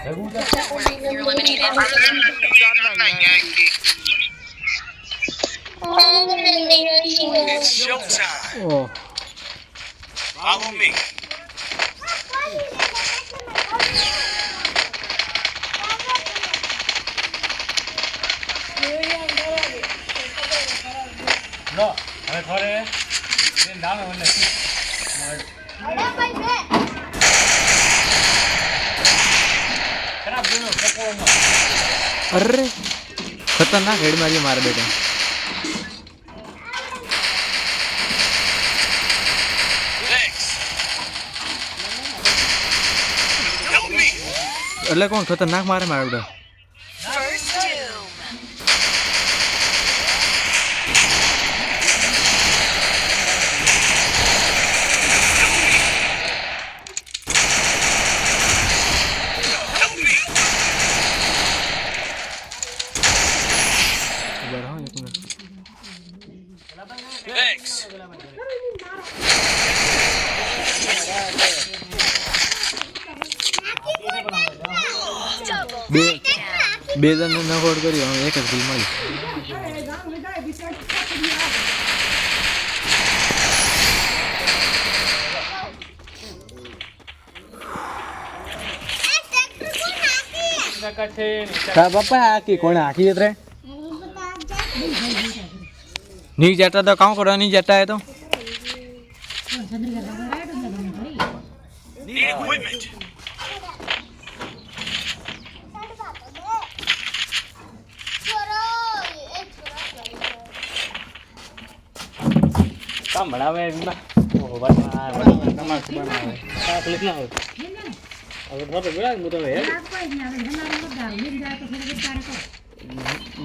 You're eliminated. It's showtime. Oh. Follow me. No, હવે થોડે બેન દાણો મને ખરાબ જોનો કપોળનો અરે ખતરનાક હેડ મારી માર બેટા Thanks. Help me. એટલે કોણ ખતરનાક મારે માર બેટા First doom. Help me. ઉભા રહો એક મિનિટ Thanks. Double બે takedown. બે જણને નોકઆઉટ કર્યો હવે એક જ કિલ મળી તા પપ્પા આકી કોણે આકી એટલે नहीं जाता तो काम करो नहीं जाता है तो Need equipment. काम बढ़ावे ना ओ बस कमाल से बनावे प्लेट ना हो अगर बहुत बड़ा मुद्दा है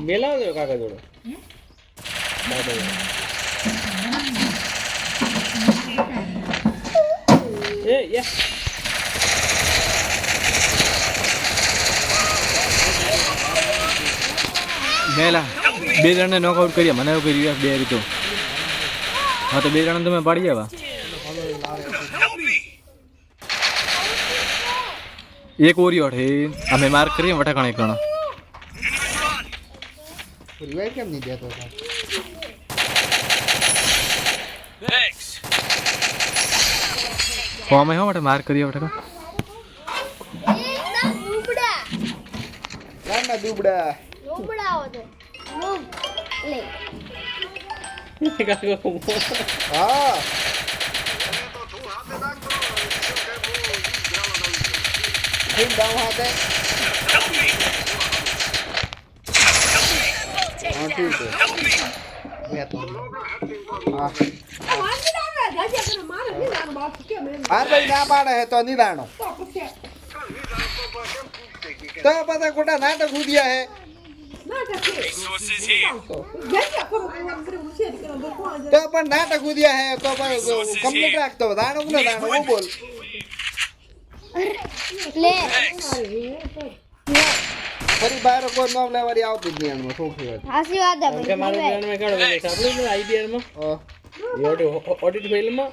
मेला दो काका जोड़ो ए या मेला બે જણને નોકઆઉટ કર્યા મને એવું કર્યું બે રીતો હા તો બે જણ તમે પાડી જાવા Help me. એક ઓરિયો છે અમે માર્ક કરીએ વટાકણ એક ગણો રિવાઇવ કેમ નહીં દેતો હતો Thanks. તો અમે હો માટે માર્ક કરીએ વટાકણ ગામના દુબડા હા ઠીક દાવ હાથે Help me. હા ઠીક છે Help me. મેં તો હા હાર ભાઈ ના પાડે હે તો નિદાણો તો પાછા ખોટા નાટક ઉડ્યા હે Resources here. તો પણ નાટક ઉડ્યા હે તો પણ કમ્પ્લીટ રાખતો દાણો ને દાણો હું બોલ Thanks. ફરી બહાર કોઈ નામ લેવાની આવતી જ નહીં એમાં છોકરી હોય હાસી વાત હે કે મારું પ્લાન માં કાઢો એટલે સાંભળ્યું ને આઈડીઆર માં ઓડિટ ફાઇલ માં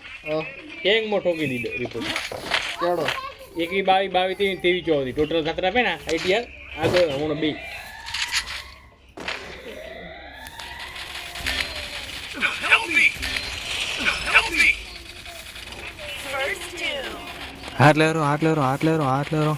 કેંગ માં ઠોકી દીધો રિપોર્ટ કેડો 21 22 23 24 ટોટલ 17 આપે ને આઈડીઆર આગળ હમણાં બે Help me. Help me. First doom. હાથ લેરો હાથ લેરો હાથ લેરો હાથ લેરો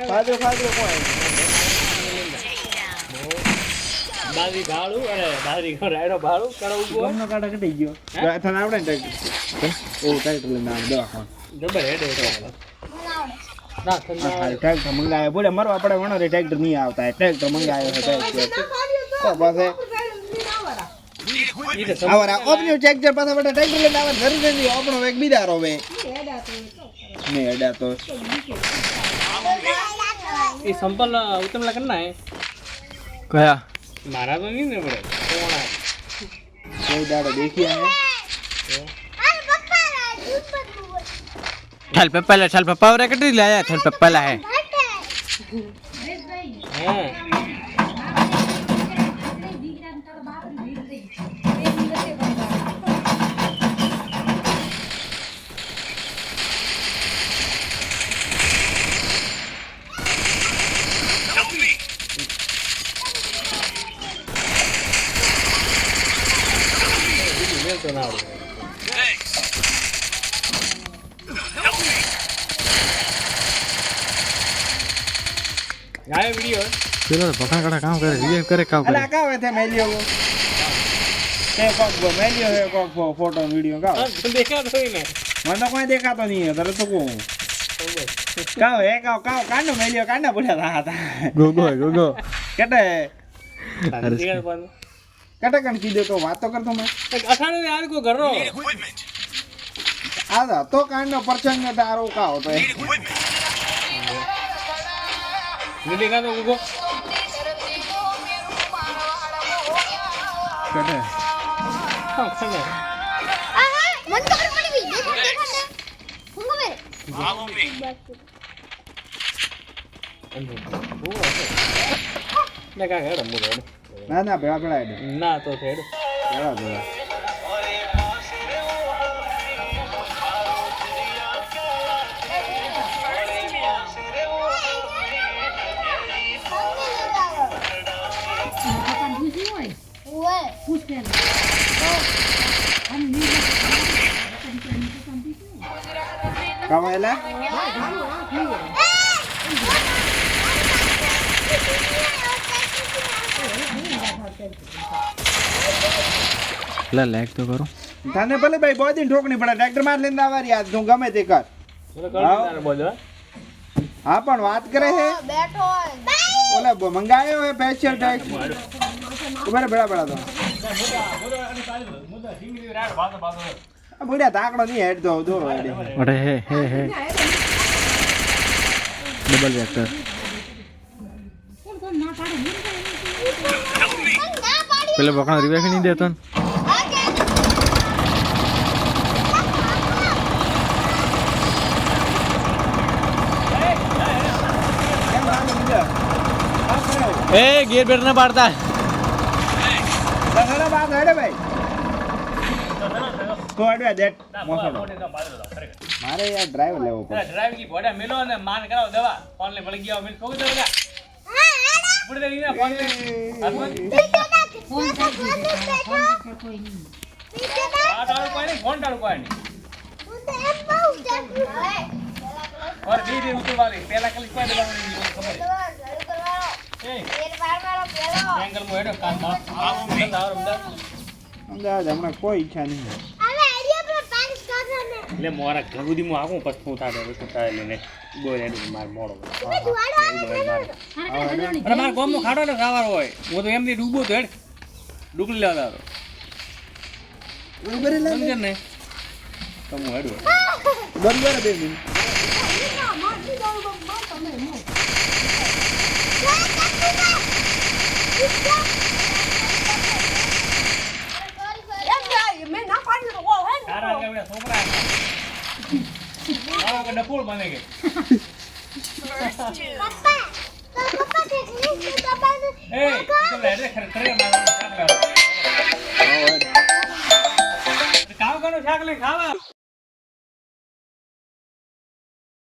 ફાદરો ફાદરો કોણ બાદરી ભાડું અને બાદરી રાયડો ભાડું કરો ઉભો ગમનો કાઢા કટી ગયો તને આવડે ને ટ્રેક્ટર ઓ ટ્રેક્ટર લઈને આવે દવાખાન જબર હેડ ના ટ્રેક્ટર મંગાવ્યો બોલે મારો આપણે વણો રે ટ્રેક્ટર નહીં આવતા ટ્રેક્ટર મંગાવ્યો છે ટ્રેક્ટર તો પાસે આવરા ઓપન્યુ ટ્રેક્ટર પાસે બટા ટ્રેક્ટર લઈને આવે ઘરે જઈને આપણો એક બીજા રોવે ને એડા તો એ સંપલ ઉતમલા કરના હે કયા મારા તો નહીં ને પડે કોણ કોઈ દાડો દેખી આવે छल पे पप्पा और कटी लाया छल पे पहला है हां Help me! મેં તો ના આવડે Thanks! Help me! ગાય વિડિયો चलो पकड़ कड़ा काम करे रिवाइव करे काम અલા કાવે તે મેલ્યો ગો તે કોક મેલ્યો હે કોક ફોટો વિડિયો કાવ હા દેખા તો ને મને તો કોઈ દેખાતો નહીં હે તરત તો કહું કાવ હે કાવ કાંડો મેલ્યો કાંડા પડ્યા હતા गो કેટે દેખા પણ કેટે કણ કીધું તો વાતો કરતો મેં અખાને યાર કો ઘરો Need equipment! આ તો કાંડો પરચંગ ને તારો કાવ તો Need equipment! ને દેખા તો ગો કેટે હા ખબર Follow me! ને કા હેડ મુરો ના ના ભેળા ભેળા હેડે ના તો હેડ ભેળા ભેળા કાવેલા ला लाइक तो करो તને ભલે ભાઈ બહુ દિન ઠોકણી પડે ટ્રેક્ટર માં લઈને આવારી આજ તું ગમે તે કર મને કર બોલ હા પણ વાત કરે છે ઓલે મંગાયો હે સ્પેશિયલ ટેક્સ ઉભરે ભેળા ભેળા તો આ બુડિયા તાકડો નહીં હેડ દો દોરો હેડે अरे है डबल वेक्टर पहले बकरा रिवाइव नहीं देता ए गियर बेटर ना पाड़ता દસડા બાદ હેડે ભાઈ તો હેડવે દેટ મોસડો મારે યાર ડ્રાઈવર લેવો પડે ડ્રાઈવ કી ભોડા મેલો ને માન કરાવ દવા ફોન લે પડી ગયો મિલ કોક દવા પુડે દે ને ફોન લે આ તારું કોઈ નહીં ફોન તારું કોઈ નહીં और धीरे उतर वाली पहला कल कोई दबाव नहीं खबर है एंगल में हेडो कान मार अंदर और अंदर અમદાવાદ હમણાં કોઈ ઈચ્છા નહીં ले मोरा गगुदी मु आको पछ फूटा दे फूटा लेने गोल हेड मार मोड़ो अरे मार गोम नो खाडो ने खावार होय वो तो एमनी डूबो तो हेड डुकली लेवा दो બરોબર લે समझ ने तो मु हेड બરોબર બે મિનિટ तारा के बड़ा छोकरा आओ के डपोल बने के First two. ए तो ले रे खर खरे मारो काट ले काम करो छाक ले खावा